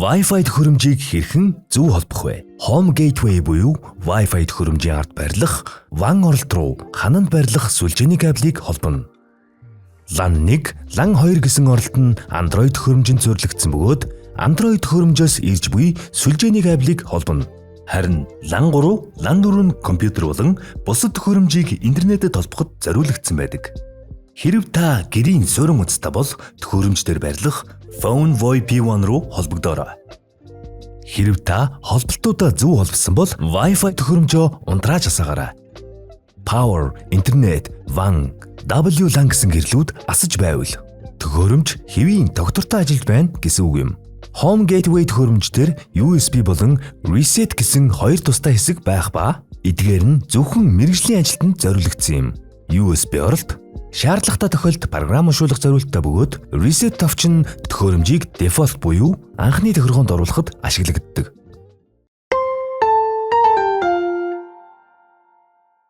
Wi-Fi төхөөрөмжийг хэрхэн зөв холбох вэ? Home Gateway буюу Wi-Fi төхөөрөмжийн ард барилах, WAN оролт руу хананд барилах сүлжээний кабелийг холбоно. LAN 1, LAN 2 гэсэн оролт нь Android төхөөрөмжөнд зориулагдсан бөгөөд Android төхөөрөмжөөс ирж буй сүлжээний кабелийг холбоно. Харин LAN 3, LAN 4 нь компьютер болон бусад төхөөрөмжийг интернетэд холбоход зориулагдсан байдаг. Хэрэв та гэрийн суурин утастай бол төхөөрөмждөр барилах Phone VoIP1 руу холбогдоорой. Хэрэв та холболтуудаа зөв холбосон бол Wi-Fi төхөөрөмжөө унтрааж асаагаарай. Power, Internet, WAN, WLAN гэсэн гэрлүүд асаж байвал төхөөрөмж хэвийн тогтвортой ажилд байна гэсэн үг юм. Home Gateway төхөөрөмждөр USB болон Reset гэсэн хоёр тустай хэсэг байх ба эдгээр нь зөвхөн мэргэжлийн ажилтнанд зориулагдсан юм. USB оролт шаардлагатай тохиолдолд програмшуулах зориулттай бөгөөд Reset товч нь төхөөрөмжийг дефолт буюу анхны тохиргоонд оруулахад ашиглагддаг.